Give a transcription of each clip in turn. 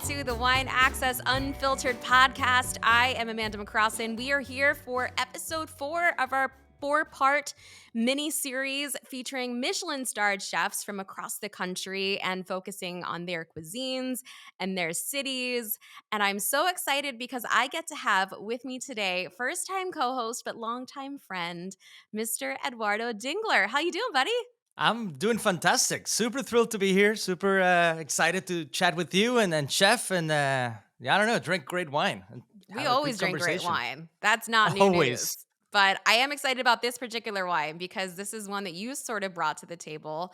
to the Wine Access Unfiltered podcast. I am Amanda McCrossin. We are here for episode 4 of our 4-part mini series featuring Michelin-starred chefs from across the country and focusing on their cuisines and their cities. And I'm so excited because I get to have with me today first-time co-host but longtime friend, Mr. Eduardo Dingler. How you doing, buddy? I'm doing fantastic. Super thrilled to be here. Super excited to chat with you and Chef and yeah, I don't know, drink great wine and We have a always good drink great conversation. wine. That's not new Always. news. But I am excited about this particular wine because this is one that you sort of brought to the table,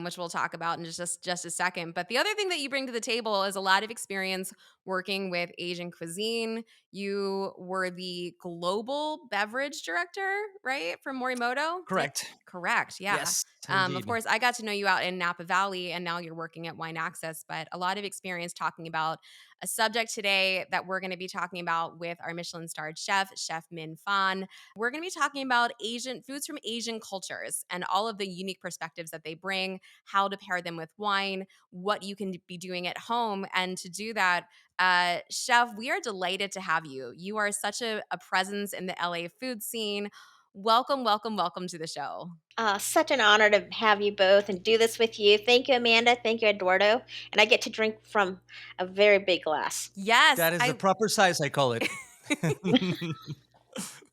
which we'll talk about in just a second. But the other thing that you bring to the table is a lot of experience working with Asian cuisine. You were the global beverage director, right, from Morimoto? Correct. Correct, yeah. Yes, Of indeed. course, I got to know you out in Napa Valley, and now you're working at Wine Access. But a lot of experience talking about a subject today that we're going to be talking about with our Michelin-starred chef, Chef Minh Phan. We're going to be talking about Asian foods from Asian cultures and all of the unique perspectives that they bring, how to pair them with wine, what you can be doing at home. And to do that, Chef, we are delighted to have you. You are such a presence in the LA food scene. Welcome, welcome, welcome to the show. Such an honor to have you both and do this with you. Thank you, Amanda. Thank you, Eduardo. And I get to drink from a very big glass. Yes, That is the proper size, I call it.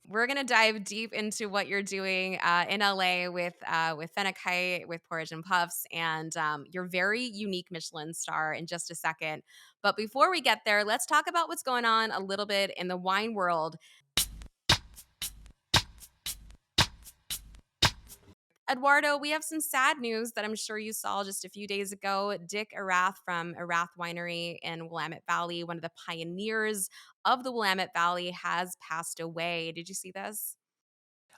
we're gonna dive deep into what you're doing in LA with Phenakite, with porridge and puffs, and your very unique Michelin star in just a second. But before we get there, let's talk about what's going on a little bit in the wine world. Eduardo, we have some sad news that I'm sure you saw just a few days ago. Dick Arath from Arath Winery in Willamette Valley, one of the pioneers of the Willamette Valley, has passed away. Did you see this?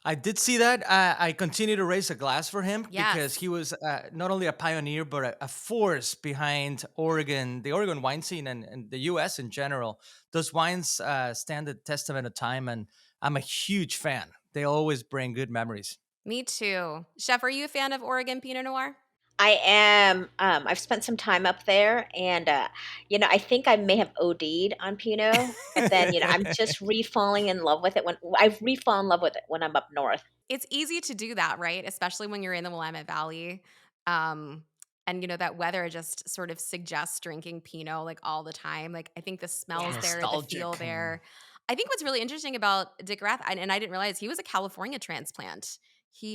I did see that. I continue to raise a glass for him because Yes. he was not only a pioneer, but a force behind Oregon, the Oregon wine scene and the US in general. Those wines stand the testament of time, and I'm a huge fan. They always bring good memories. Me too. Chef, are you a fan of Oregon Pinot Noir? I am. I've spent some time up there, and I think I may have OD'd on Pinot, but then I'm just re-falling in love with it when I re-fall in love with it when I'm up north. It's easy to do that, right? Especially when you're in the Willamette Valley. Um, and that weather just sort of suggests drinking Pinot like all the time. Like I think the smells Yeah. there, the feel Nostalgic. there. I think what's really interesting about Dick Rath, and I didn't realize he was a California transplant. He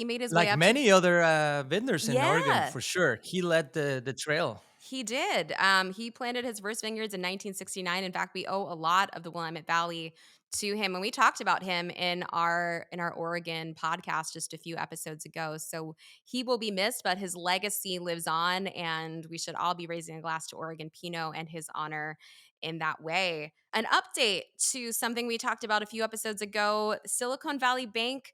made his way Like up to many other vendors in Oregon, yeah. for sure. He led the trail. He did. He planted his first vineyards in 1969. In fact, we owe a lot of the Willamette Valley to him, and we talked about him in our Oregon podcast just a few episodes ago. So he will be missed, but his legacy lives on, and we should all be raising a glass to Oregon Pinot and his honor in that way. An update to something we talked about a few episodes ago: Silicon Valley Bank.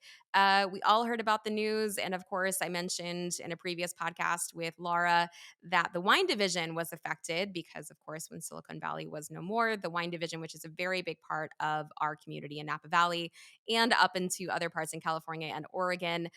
We all heard about the news, and of course, I mentioned in a previous podcast with Laura that the wine division was affected because, of course, when Silicon Valley was no more, the wine division, which is a very big part of our community in Napa Valley and up into other parts in California and Oregon,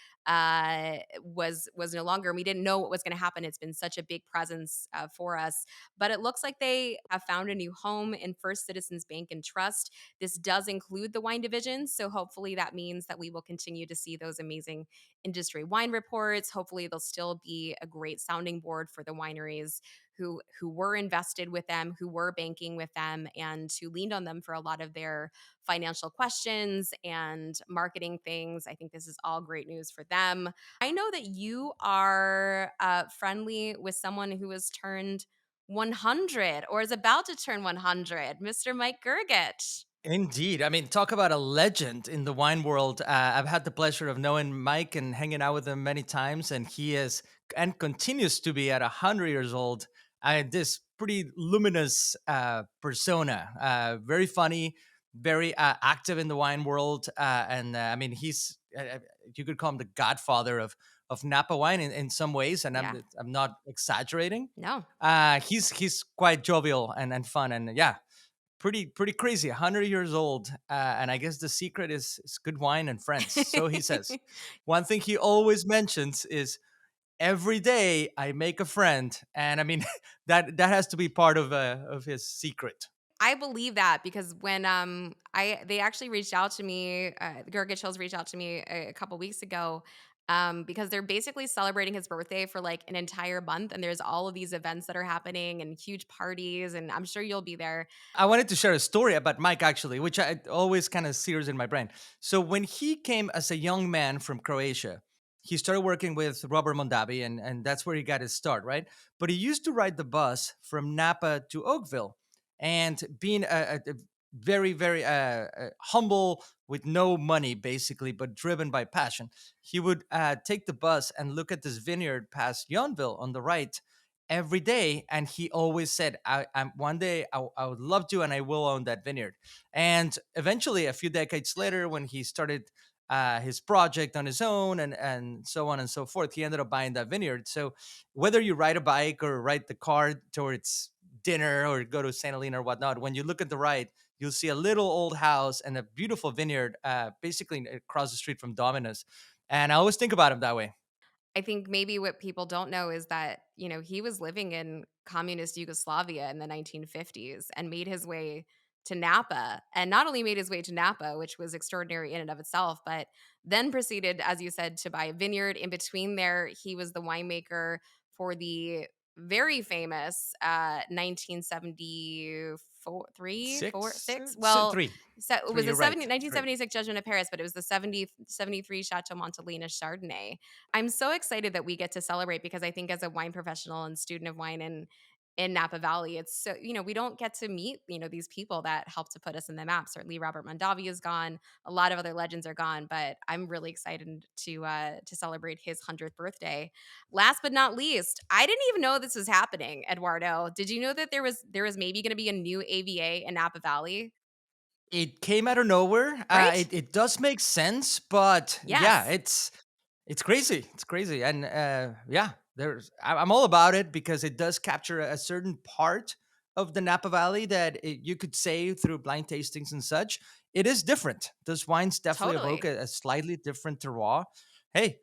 was no longer. And we didn't know what was going to happen. It's been such a big presence for us, but it looks like they have found a new home in First Citizens Bank and Trust. This does include the wine division, so hopefully that means that we will continue to see those amazing industry wine reports. Hopefully, they'll still be a great sounding board for the wineries who were invested with them, who were banking with them, and who leaned on them for a lot of their financial questions and marketing things. I think this is all great news for them. I know that you are friendly with someone who has turned 100 or is about to turn 100, Mr. Mike Gergich. Indeed. I mean, talk about a legend in the wine world. I've had the pleasure of knowing Mike and hanging out with him many times, and he is and continues to be at 100 years old. This pretty luminous persona, very funny, very active in the wine world, and I mean, you could call him the godfather of Napa wine in some ways, and Yeah. I'm not exaggerating. No. He's quite jovial and fun, and yeah, pretty crazy. 100 years old, and I guess the secret is good wine and friends. So he says. One thing he always mentions is every day I make a friend, and I mean that has to be part of his secret. I believe that because when I they actually reached out to me, Gergich Hills reached out to me a couple weeks ago, because they're basically celebrating his birthday for like an entire month, and there's all of these events that are happening and huge parties, and I'm sure you'll be there. I wanted to share a story about Mike actually, which I always kind of sears in my brain. So when he came as a young man from Croatia, he started working with Robert Mondavi, and that's where he got his start, right? But he used to ride the bus from Napa to Oakville, and being a very, very humble, with no money basically, but driven by passion, he would take the bus and look at this vineyard past Yountville on the right every day, and he always said, I'm one day I would love to, and I will own that vineyard. And eventually, a few decades later, when he started his project on his own, and so on and so forth, he ended up buying that vineyard. So whether you ride a bike or ride the car towards dinner or go to Santa Helena or whatnot, when you look at the right, you'll see a little old house and a beautiful vineyard, basically across the street from Domino's. And I always think about him that way. I think maybe what people don't know is that, he was living in communist Yugoslavia in the 1950s and made his way to Napa. And not only made his way to Napa, which was extraordinary in and of itself, but then proceeded, as you said, to buy a vineyard. In between there, he was the winemaker for the very famous 1974, three, four, six. Well, Three, so it was three. a You're right. Three. 1976 Judgment of Paris, but it was the 73 Chateau Montelena Chardonnay. I'm so excited that we get to celebrate because I think as a wine professional and student of wine in Napa Valley, it's so, we don't get to meet, these people that help to put us in the map. Certainly Robert Mondavi is gone. A lot of other legends are gone, but I'm really excited to celebrate his 100th birthday. Last but not least, I didn't even know this was happening, Eduardo. Did you know that there was maybe going to be a new AVA in Napa Valley? It came out of nowhere. Right? It does make sense, but yeah, Yes, it's crazy. It's crazy, and yeah, I'm all about it because it does capture a certain part of the Napa Valley that you could say through blind tastings and such. It is different. Those wines definitely evoke totally. a slightly different terroir. Hey,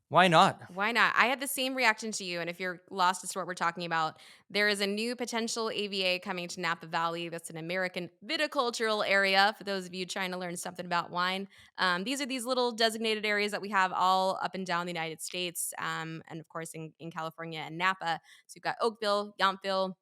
why not? Why not? I had the same reaction to you. And if you're lost as to what we're talking about, there is a new potential AVA coming to Napa Valley. That's an American viticultural area. For those of you trying to learn something about wine, these are these little designated areas that we have all up and down the United States, and of course in California and Napa. So you've got Oakville, Yountville,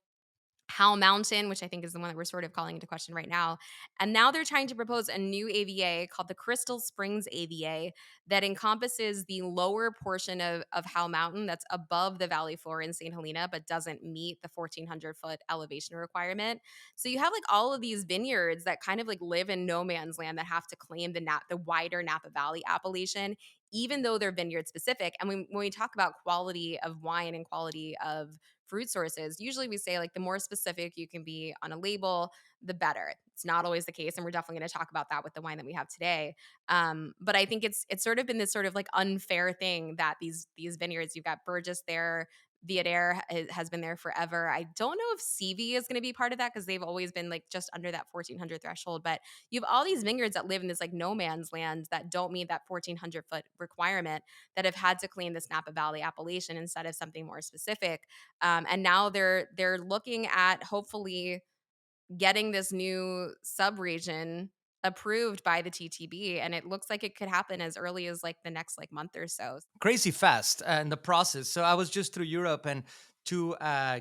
Howell Mountain, which I think is the one that we're sort of calling into question right now. And now they're trying to propose a new AVA called the Crystal Springs AVA that encompasses the lower portion of Howell Mountain that's above the valley floor in St. Helena, but doesn't meet the 1,400-foot elevation requirement. So you have like all of these vineyards that kind of like live in no man's land that have to claim the wider Napa Valley appellation, even though they're vineyard specific. And when we talk about quality of wine and quality of fruit sources, usually we say like the more specific you can be on a label, the better. It's not always the case, and we're definitely going to talk about that with the wine that we have today. But I think it's sort of been this sort of like unfair thing that these vineyards, you've got Burgess there. Viader has been there forever. I don't know if CV is going to be part of that because they've always been like just under that 1,400 threshold. But you have all these vineyards that live in this like no man's land that don't meet that 1,400-foot requirement that have had to claim this Napa Valley appellation instead of something more specific. And now they're looking at hopefully getting this new sub-region approved by the TTB, and it looks like it could happen as early as, like, the next, like, month or so. Crazy fast in the process. So I was just through Europe, and to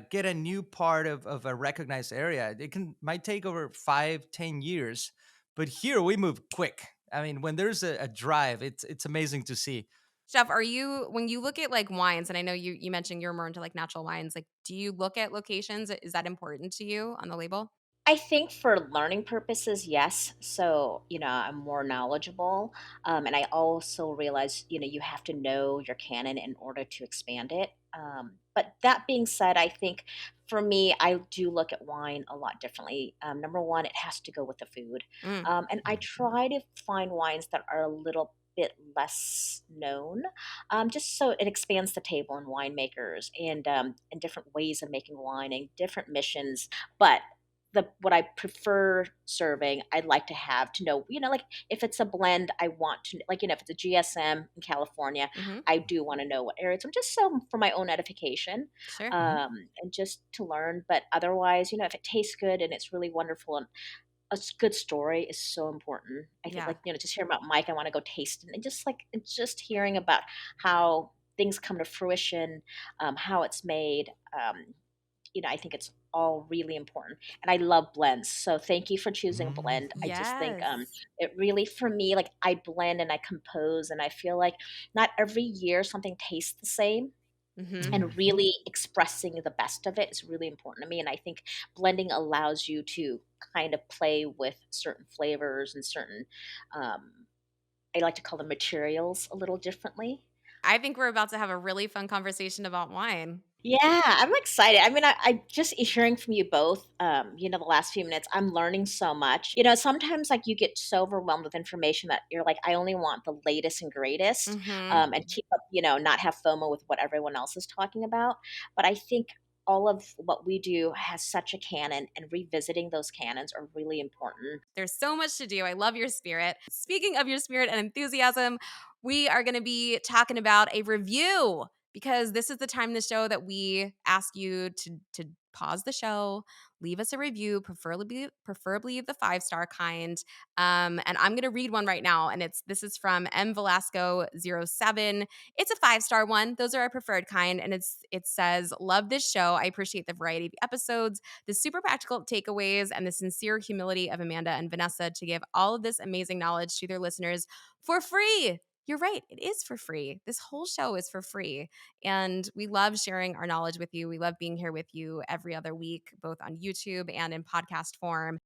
get a new part of a recognized area, it can might take over 5, 10 years. But here we move quick. I mean, when there's a drive, it's amazing to see. Chef, are you when you look at, like, wines, and I know you mentioned you're more into, like, natural wines, like, do you look at locations? Is that important to you on the label? I think for learning purposes, yes. So, I'm more knowledgeable. And I also realize, you have to know your canon in order to expand it. But that being said, I think for me, I do look at wine a lot differently. Number one, it has to go with the food. Mm. And I try to find wines that are a little bit less known, just so it expands the table in winemakers and different ways of making wine and different missions. But the what I prefer serving, I'd like to have to know, like if it's a blend, I want to like, if it's a GSM in California, Mhm. I do want to know what areas. So just so for my own edification, Sure. and just to learn. But otherwise, if it tastes good and it's really wonderful, and good story is so important. I think, Yeah. like, just hearing about Mike, I want to go taste it, and just like it's just hearing about how things come to fruition, how it's made. I think it's all really important. And I love blends. So thank you for choosing Mm. blend. I just think Yes. it really, for me, like I blend and I compose, and I feel like not every year something tastes the same. Mhm. And Mhm. really expressing the best of it is really important to me. And I think blending allows you to kind of play with certain flavors and certain, um, I like to call them materials a little differently. I think we're about to have a really fun conversation about wine. Yeah, I'm excited. I mean, I just hearing from you both, the last few minutes, I'm learning so much. Sometimes like you get so overwhelmed with information that you're like, I only want the latest and greatest, Mhm. and keep up, not have FOMO with what everyone else is talking about. But I think all of what we do has such a canon, and revisiting those canons are really important. There's so much to do. I love your spirit. Speaking of your spirit and enthusiasm, we are going to be talking about a review because this is the time in the show that we ask you to pause the show, leave us a review, preferably the 5-star kind. And I'm going to read one right now, and this is from M Velasco 07. It's a 5-star one. Those are our preferred kind, and it says, "Love this show. I appreciate the variety of episodes, the super practical takeaways, and the sincere humility of Amanda and Vanessa to give all of this amazing knowledge to their listeners for free." You're right. It is for free. This whole show is for free. And we love sharing our knowledge with you. We love being here with you every other week, both on YouTube and in podcast form.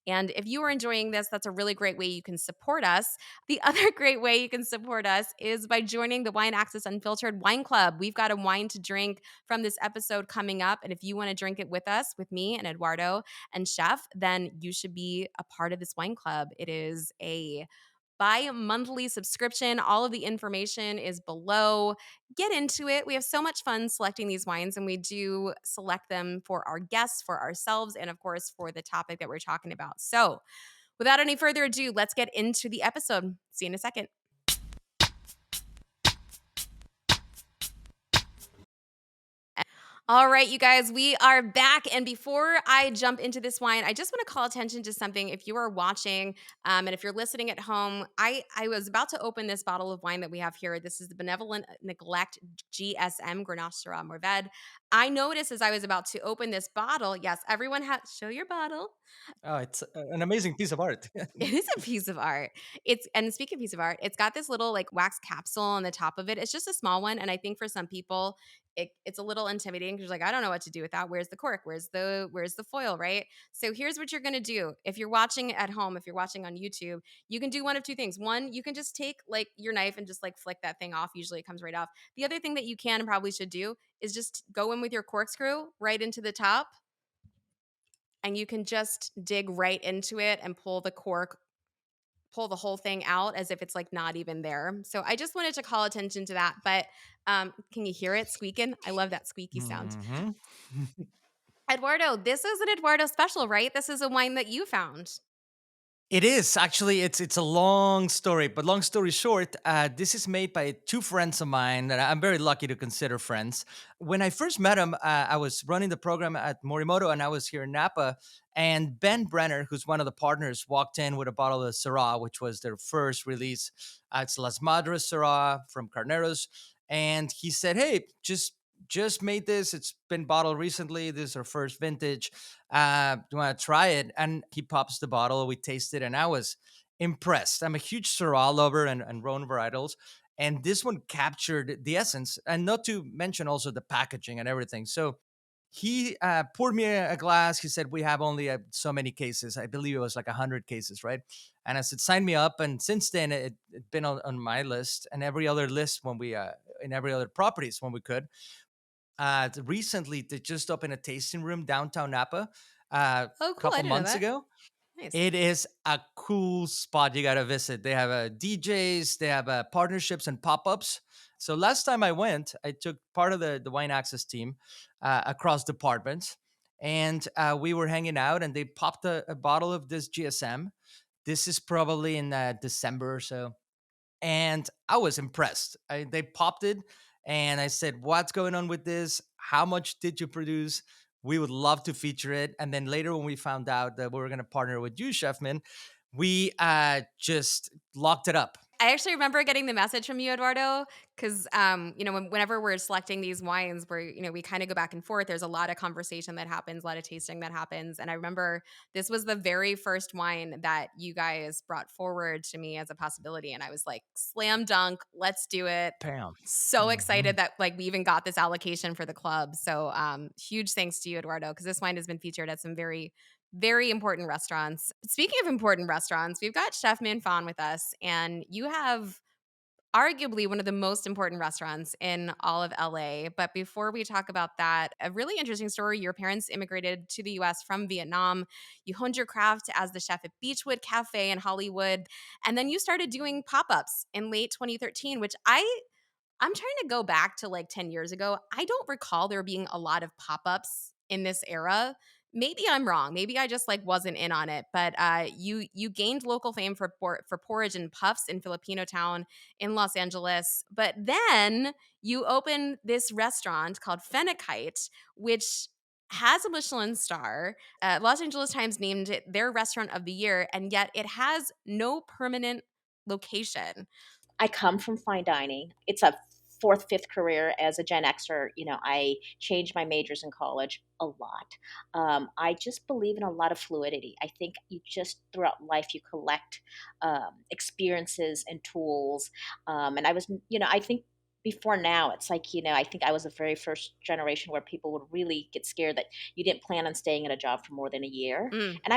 And if you are enjoying this, that's a really great way you can support us. The other great way you can support us is by joining the Wine Access Unfiltered Wine Club. We've got a wine to drink from this episode coming up. And if you want to drink it with us, with me and Eduardo and Chef, then you should be a part of this wine club. It is a bi-monthly subscription. All of the information is below. Get into it. We have so much fun selecting these wines, and we do select them for our guests, for ourselves, and of course for the topic that we're talking about. So without any further ado, let's get into the episode. See you in a second. All right, you guys, we are back. And before I jump into this wine, I just want to call attention to something. If you are watching and if you're listening at home, I was about to open this bottle of wine that we have here. This is the Benevolent Neglect GSM Grenache Syrah Mourvèdre. I noticed as I was about to open this bottle, yes, everyone has, show your bottle. Oh, it's an amazing piece of art. It is a piece of art. And speaking of piece of art, it's got this little like wax capsule on the top of it. It's just a small one, and I think for some people, it's a little intimidating because like I don't know what to do with that. Where's the cork? Where's the foil? Right. So here's what you're gonna do if you're watching at home. If you're watching on YouTube, you can do one of two things. One, you can just take like your knife and just like flick that thing off. Usually, it comes right off. The other thing that you can and probably should do is just go in with your corkscrew right into the top, and you can just dig right into it and pull the whole thing out as if it's like not even there. So I just wanted to call attention to that. But can you hear it squeaking? I love that squeaky sound. Hmm. Eduardo, this is an Eduardo special, right? This is a wine that you found. It is actually it's a long story, but long story short, this is made by two friends of mine that I'm very lucky to consider friends. When I first met him, I was running the program at Morimoto, and I was here in Napa. And Ben Brenner, who's one of the partners, walked in with a bottle of Syrah, which was their first release. It's Las Madres Syrah from Carneros, and he said, "Hey, just made this. It's been bottled recently. This is our first vintage. Do you want to try it?" And he pops the bottle. We tasted, and I was impressed. I'm a huge Syrah lover and Rhone varietals. And this one captured the essence, and not to mention also the packaging and everything. So he poured me a glass. He said, "We have only so many cases. I believe it was like 100 cases, right?" And I said, "Sign me up." And since then, it's been on my list and every other list when in every other properties when we could. Recently, they just opened a tasting room downtown Napa a Oh, cool. I couple didn't know months that. ago. Nice. It is a cool spot you got to visit. They have DJs, they have partnerships and pop ups. So last time I went, I took part of the wine access team across departments. and we were hanging out, and they popped a bottle of this GSM. This is probably in December or so, and I was impressed. They popped it, and I said, "What's going on with this? How much did you produce? We would love to feature it." And then later, when we found out that we were going to partner with you, Chef Min, we just locked it up. I actually remember getting the message from you, Eduardo, because whenever we're selecting these wines, where we kind of go back and forth. There's a lot of conversation that happens, a lot of tasting that happens, and I remember this was the very first wine that you guys brought forward to me as a possibility, and I was like, "Slam dunk, let's do it!" Bam. So Mhm. excited that like we even got this allocation for the club. So huge thanks to you, Eduardo, because this wine has been featured at some very very important restaurants. Speaking of important restaurants, we've got Chef Minh Phan with us, and you have arguably one of the most important restaurants in all of LA. But before we talk about that, a really interesting story. Your parents immigrated to the US from Vietnam. You honed your craft as the chef at Beachwood Cafe in Hollywood. And then you started doing pop ups in late 2013, which I'm trying to go back to like 10 years ago. I don't recall there being a lot of pop-ups in this era. Maybe I'm wrong. Maybe I just like wasn't in on it. But you gained local fame for for porridge and puffs in Filipino town in Los Angeles. But then you opened this restaurant called Phenakite, which has a Michelin star. Los Angeles Times named it their restaurant of the year, and yet it has no permanent location. I come from fine dining. It's a fourth, fifth career as a Gen Xer. I changed my majors in college a lot. I just believe in a lot of fluidity. I think you just throughout life you collect experiences and tools. And I think before now, it's like, I think I was the very first generation where people would really get scared that you didn't plan on staying in a job for more than a year. Mm. And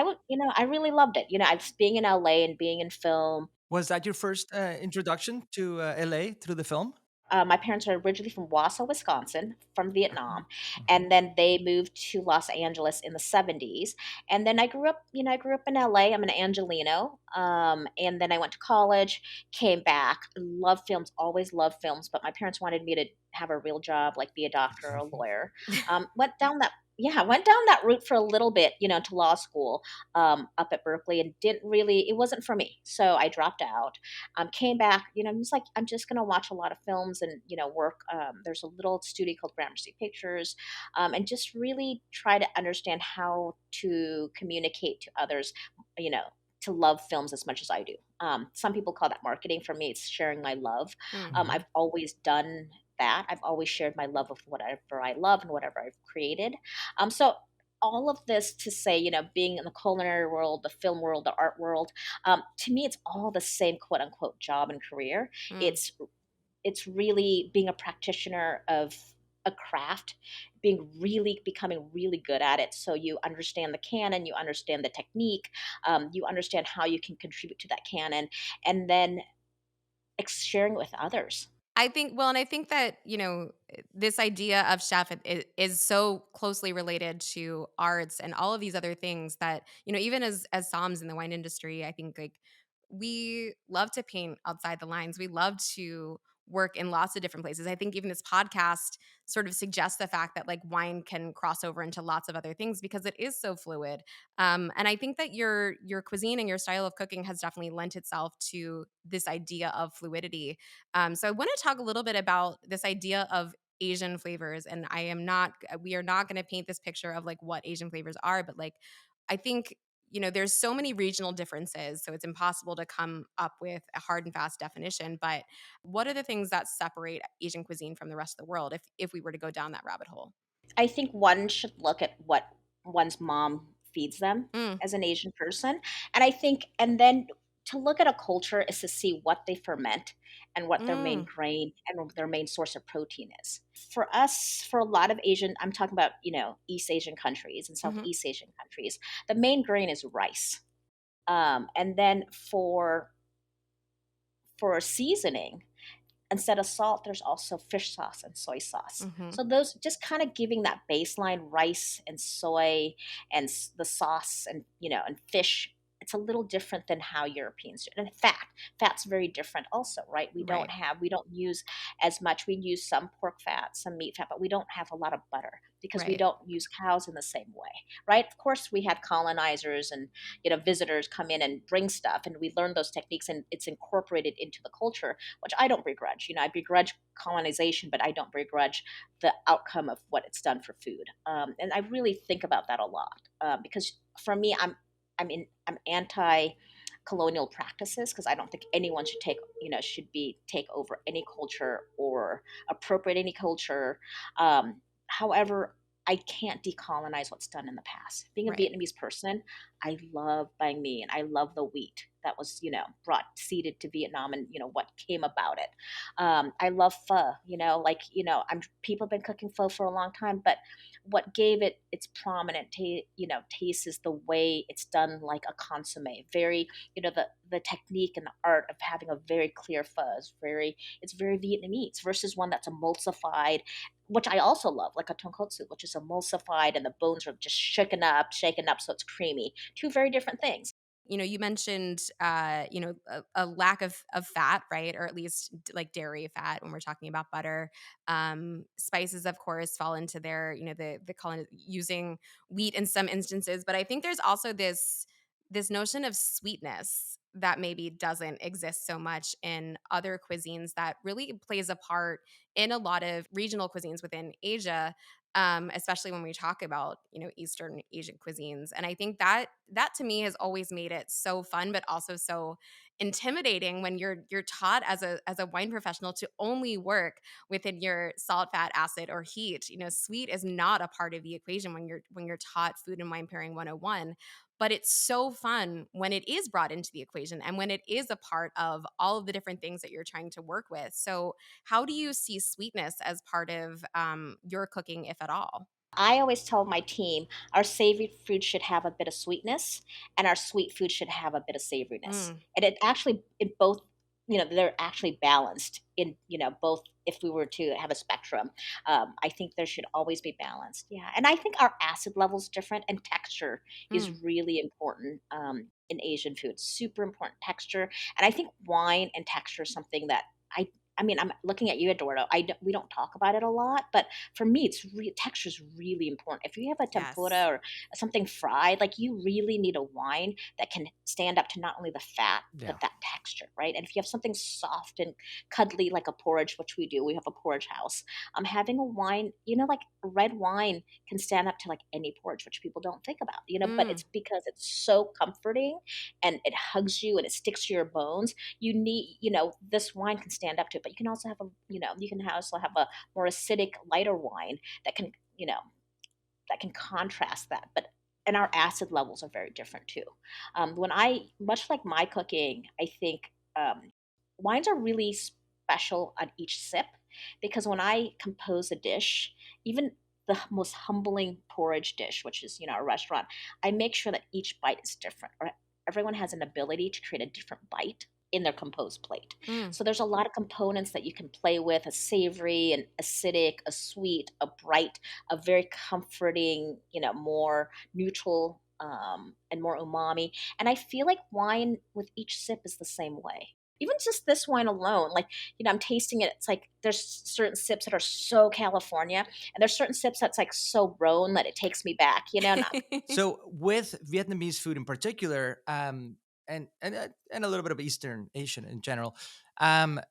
I really loved it. I was being in LA and being in film. Was that your first introduction to LA through the film? My parents are originally from Wausau, Wisconsin, from Okay. Vietnam, Mhm. and then they moved to Los Angeles in the '70s. And then I grew up in LA. I'm an Angelino, and then I went to college, came back, love films, always loved films. But my parents wanted me to have a real job, like be a doctor or a lawyer. Went down that Yeah, went down that route for a little bit, to law school up at Berkeley, and didn't really. It wasn't for me, so I dropped out. Came back, I'm just like, I'm just going to watch a lot of films and, work. There's a little studio called Gramercy Pictures, and just really try to understand how to communicate to others, you know, to love films as much as I do. Some people call that marketing. For me, it's sharing my love. Mm. Mhm. I've always done that. I've always shared my love of whatever I love and whatever I've created. So all of this to say, being in the culinary world, the film world, the art world, to me, it's all the same quote unquote job and career. Mm. It's really being a practitioner of a craft, becoming really good at it. So you understand the canon, you understand the technique, you understand how you can contribute to that canon, and then sharing it with others. I think well, and I think that, this idea of chef is so closely related to arts and all of these other things that, even as somms in the wine industry, I think like we love to paint outside the lines. We love to work in lots of different places. I think even this podcast sort of suggests the fact that like wine can cross over into lots of other things because it is so fluid. And I think that your cuisine and your style of cooking has definitely lent itself to this idea of fluidity. So I want to talk a little bit about this idea of Asian flavors, and we are not going to paint this picture of like what Asian flavors are, but like I think there's so many regional differences, so it's impossible to come up with a hard and fast definition. But what are the things that separate Asian cuisine from the rest of the world, if we were to go down that rabbit hole? I think one should look at what one's mom feeds them Mm, as an Asian person. And then to look at a culture is to see what they ferment and what their main mm, grain and what their main source of protein is. For us, for a lot of Asian, I'm talking about, East Asian countries and hmm Southeast Asian countries, the main grain is rice. And then for seasoning, instead of salt, there's also fish sauce and soy sauce. hmm So those just kind of giving that baseline rice and soy and the sauce and and fish. it's a little different than how Europeans do it. And fat's very different also, right? Right. We don't use as much. We use some pork fat, some meat fat, but we don't have a lot of butter because we Right. don't use cows in the same way, right? Of course, we had colonizers and visitors come in and bring stuff, and we learn those techniques, and it's incorporated into the culture, which I don't begrudge. I begrudge colonization, but I don't begrudge the outcome of what it's done for food. And I really think about that a lot because for me, I'm anti colonial practices because I don't think anyone should take over any culture or appropriate any culture. However, I can't decolonize what's done in the past. Being a Right. Vietnamese person, I love banh mi and I love the wheat that was, brought seeded to Vietnam and, what came about it. I love pho, people have been cooking pho for a long time, but what gave it its prominent, taste is the way it's done like a consomme. Very, the technique and the art of having a very clear pho it's very Vietnamese versus one that's emulsified, which I also love, like a tonkotsu, which is emulsified and the bones are just shaken up so it's creamy. Two very different things. You mentioned, a lack of fat, right? Or at least like dairy fat when we're talking about butter. Spices, of course, fall into their, the using wheat in some instances. But I think there's also this notion of sweetness that maybe doesn't exist so much in other cuisines that really plays a part in a lot of regional cuisines within Asia, especially when we talk about Eastern Asian cuisines. And I think that to me has always made it so fun, but also so intimidating when you're taught as a wine professional to only work within your salt, fat, acid, or heat. Sweet is not a part of the equation when you're taught food and wine pairing 101. But it's so fun when it is brought into the equation and when it is a part of all of the different things that you're trying to work with. So how do you see sweetness as part of your cooking, if at all? I always tell my team our savory food should have a bit of sweetness and our sweet food should have a bit of savoriness. Mm, And it both, they're actually balanced in, both if we were to have a spectrum. I think there should always be balance. Yeah. And I think our acid level is different and texture is mm. really important in Asian food. Super important texture. And I think wine and texture is something that I mean, I'm looking at you, Eduardo. We don't talk about it a lot, but for me, texture is really important. If you have a tempura Yes. or something fried, like you really need a wine that can stand up to not only the fat Yeah. but that texture, right? And if you have something soft and cuddly like a porridge, which we do, we have a porridge house. Having a wine, like red wine can stand up to like any porridge, which people don't think about, but Mm, it's because it's so comforting and it hugs you and it sticks to your bones. You need, this wine can stand up to it, but you can also have also have a more acidic, lighter wine that can, that can contrast that. But and our acid levels are very different too. When I much like my cooking, I think wines are really special on each sip because when I compose a dish, even the most humbling porridge dish, which is a restaurant, I make sure that each bite is different. Or everyone has an ability to create a different bite in their composed plate. mm, So there's a lot of components that you can play with: a savory, an acidic, a sweet, a bright, a very comforting, more neutral and more umami. And I feel like wine with each sip is the same way. Even just this wine alone, like, I'm tasting it. It's like there's certain sips that are so California, and there's certain sips that's like so Rhone that it takes me back, Not, So with Vietnamese food in particular, and a little bit of Eastern Asian in general,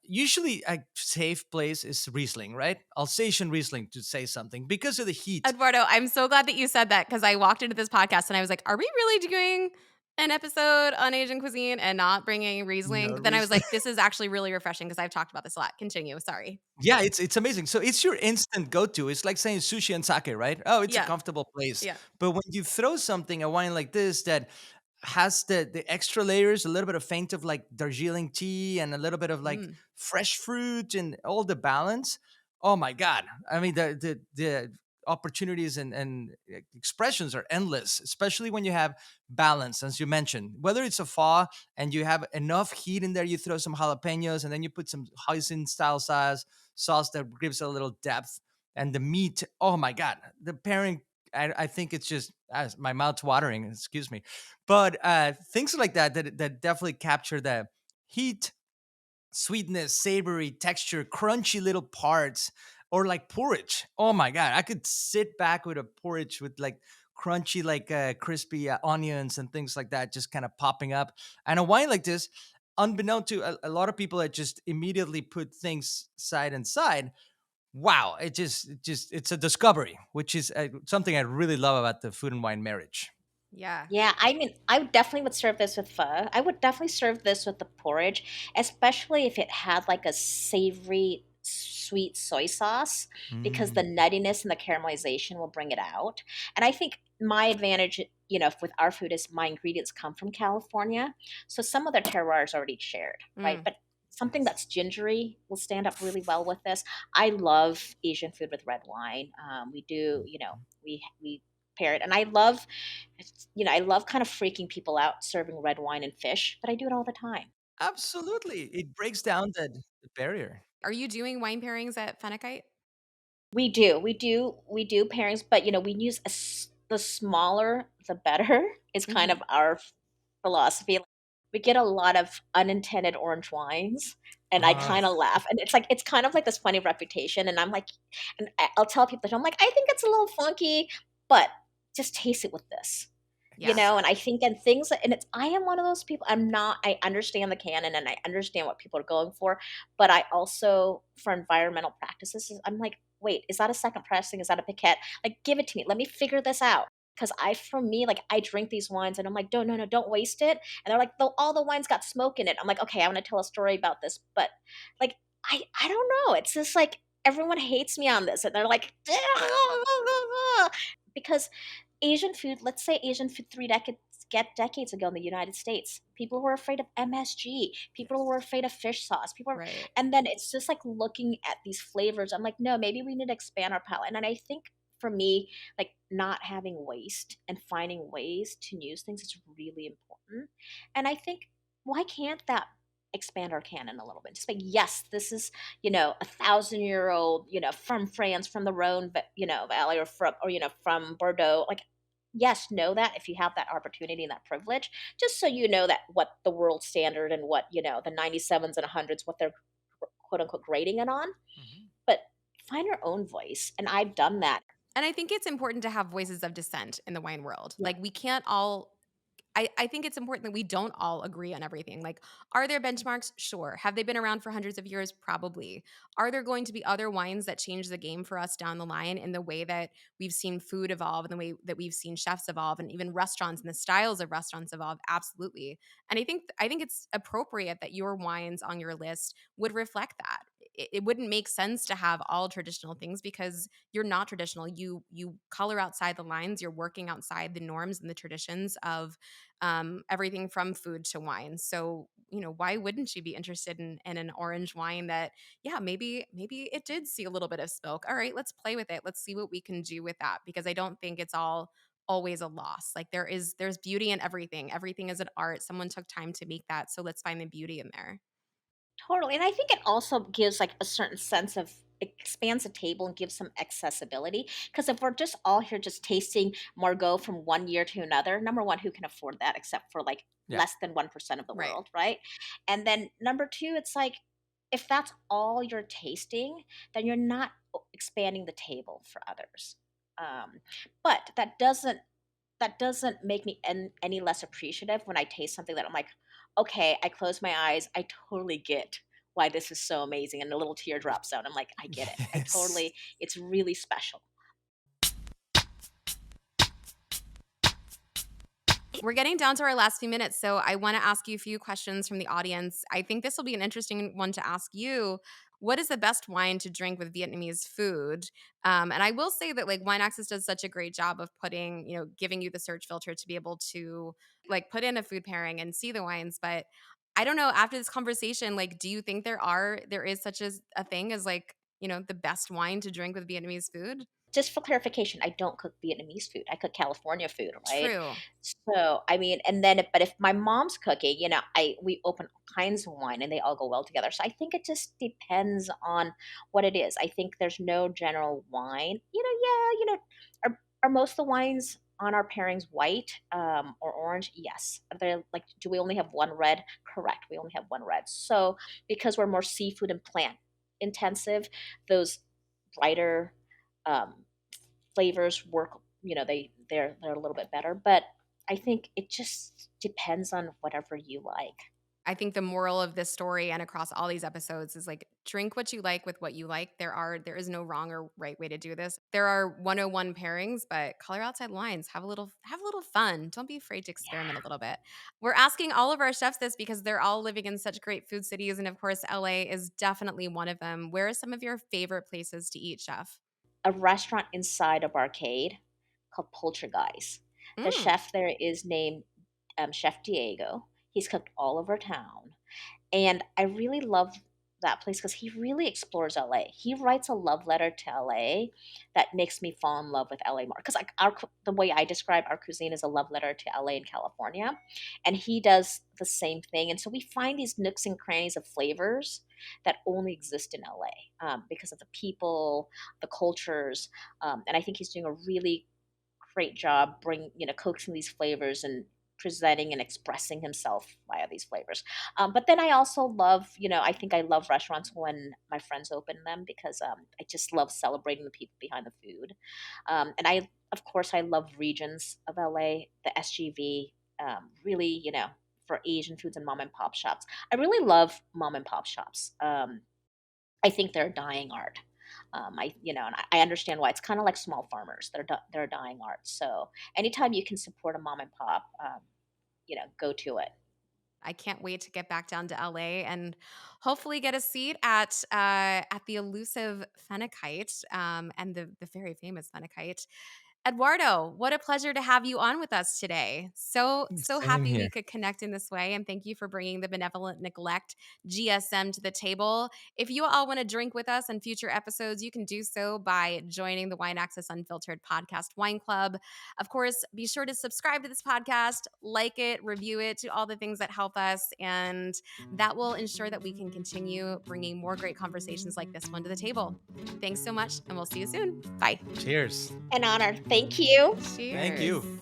usually a safe place is Riesling, right? Alsatian Riesling to say something because of the heat. Eduardo, I'm so glad that you said that because I walked into this podcast and I was like, "Are we really doing an episode on Asian cuisine and not bringing Riesling?" No But then I was Riesling. like, "This is actually really refreshing because I've talked about this a lot." Continue. Sorry. Yeah, it's amazing. So it's your instant go-to. It's like saying sushi and sake, right? Oh, it's a Yeah. comfortable place. Yeah. But when you throw something, a wine like this that has the extra layers, a little bit of faint of like Darjeeling tea and a little bit of like Mm, fresh fruit and all the balance. Oh my God. I mean the opportunities and expressions are endless, especially when you have balance, as you mentioned. Whether it's a pho and you have enough heat in there, you throw some jalapenos and then you put some hoisin style sauce that gives it a little depth. And the meat, oh my God, the pairing I think it's just my mouth's watering. Excuse me, but things like that definitely capture the heat, sweetness, savory texture, crunchy little parts, or like porridge. Oh my god, I could sit back with a porridge with like crunchy, like crispy onions and things like that, just kind of popping up. And a wine like this, unbeknown to a lot of people that just immediately put things side and side. Wow, it's a discovery, which is something I really love about the food and wine marriage. Yeah. Yeah, I mean, I definitely would serve this with pho. I would definitely serve this with the porridge, especially if it had like a savory, sweet soy sauce, because the Mm. nuttiness and the caramelization will bring it out. And I think my advantage, with our food is my ingredients come from California. So some of their terroir is already shared, right? Mm, But something Yes. that's gingery will stand up really well with this. I love Asian food with red wine. We do, Mhm. we pair it. And I love kind of freaking people out serving red wine and fish, but I do it all the time. Absolutely, it breaks down the barrier. are you doing wine pairings at Phenakite? We do pairings, but we use the smaller the better is kind Mhm. of our philosophy. We get a lot of unintended orange wines, and I Uh, kind of laugh, and it's kind of like this funny reputation, and I'm like, and I'll tell people, I'm like, I think it's a little funky, but just taste it with this. Yeah. And I think and things and it's I am one of those people. I understand the canon and I understand what people are going for, but I also for environmental practices, I'm like, wait, is that a second pressing? Is that a piquette? Like, give it to me. Let me figure this out. Because for me, like, I drink these wines and I'm like, don't, no, no, don't waste it. And they're like, all the wines got smoke in it. I'm like, okay, I'm going to tell a story about this. But, like, I don't know. It's just like, everyone hates me on this. And they're like, because Asian food, let's say Asian food decades ago in the United States, people were afraid of MSG. People yes. were afraid of fish sauce. Right. And then it's just like looking at these flavors. I'm like, no, maybe we need to expand our palate. And I think for me, like not having waste and finding ways to use things is really important. And I think why can't that expand our canon a little bit? Just like, yes, this is 1,000-year old, from France, from the Rhone, Valley, or from Bordeaux. Like, yes, know that if you have that opportunity and that privilege, just so you know that what the world standard and what the 97s and 100s, what they're quote unquote grading it on. Mhm. But find your own voice, and I've done that. And I think it's important to have voices of dissent in the wine world. Yeah. Like, we can't all I think it's important that we don't all agree on everything. Like, are there benchmarks? Sure. Have they been around for hundreds of years? Probably. Are there going to be other wines that change the game for us down the line in the way that we've seen food evolve and the way that we've seen chefs evolve and even restaurants and the styles of restaurants evolve? Absolutely. And I think it's appropriate that your wines on your list would reflect that. It wouldn't make sense to have all traditional things because you're not traditional. You color outside the lines. You're working outside the norms and the traditions of everything from food to wine. So, why wouldn't you be interested in an orange wine that, yeah, maybe it did see a little bit of smoke. All right, let's play with it. Let's see what we can do with that because I don't think it's all always a loss. Like there's beauty in everything. Everything is an art. Someone took time to make that. So let's find the beauty in there. Totally, and I think it also gives, like, a certain sense of it expands the table and gives some accessibility. Because if we're just all here just tasting Margot from one year to another, number 1, who can afford that except for, like, Yeah. less than 1% of the Right. world, right? And then number 2, it's like, if that's all you're tasting, then you're not o expanding the table for others. But that doesn't make me any less appreciative when I taste something that I'm like, okay, I close my eyes. I totally get why this is so amazing. And a little tear drops out. I'm like, I get it. Yes. It's really special. We're getting down to our last few minutes, so I want to ask you a few questions from the audience. I think this will be an interesting one to ask you. What is the best wine to drink with Vietnamese food? And I will say that like Wine Access does such a great job of giving you the search filter to be able to like put in a food pairing and see the wines. But I don't know. After this conversation, like, do you think there is such as a thing as like the best wine to drink with Vietnamese food? Just for clarification, I don't cook Vietnamese food. I cook California food, right? True. So, I mean, but if my mom's cooking, we open all kinds of wine and they all go well together. So I think it just depends on what it is. I think there's no general wine. Yeah, Are most of the wines on our pairings white or orange? Yes. Are they like, do we only have one red? Correct. We only have one red. So because we're more seafood and plant intensive, those brighter um, flavors work. They're a little bit better, but I think it just depends on whatever you like. I think the moral of this story and across all these episodes is like drink what you like with what you like. There is no wrong or right way to do this. There are 101 pairings, but color outside lines. Have a little fun. Don't be afraid to experiment a little bit. We're asking all of our chefs this because they're all living in such great food cities, and of course LA is definitely one of them. Where are some of your favorite places to eat, chef? A restaurant inside of Arcade called Poltergeist. The Mm. chef there is named Chef Diego. He's cooked all over town. And I really love that place because he really explores LA. He writes a love letter to LA that makes me fall in love with LA more. Because like the way I describe our cuisine is a love letter to LA and California, and he does the same thing. And so we find these nooks and crannies of flavors that only exist in LA because of the people, the cultures, and I think he's doing a really great job coaxing these flavors and presenting and expressing himself via these flavors. But then I also love, I think I love restaurants when my friends open them because I just love celebrating the people behind the food. And of course, I love regions of LA, the SGV, really, for Asian foods and mom and pop shops. I really love mom and pop shops. I think they're a dying art. And I understand why. It's kind of like small farmers. They're a dying art. So anytime you can support a mom and pop, go to it. I can't wait to get back down to LA and hopefully get a seat at the elusive Phenakite and the very famous Phenakite. Eduardo, what a pleasure to have you on with us today. So Same happy we here. could connect in this way, and thank you for bringing the Benevolent Neglect GSM to the table. If you all want to drink with us in future episodes, you can do so by joining the Wine Access Unfiltered Podcast Wine Club. Of course, be sure to subscribe to this podcast, like it, review it, do all the things that help us, and that will ensure that we can continue bringing more great conversations like this one to the table. Thanks so much, and we'll see you soon. Bye. Cheers. An honor. Thank you. Thank you. Cheers.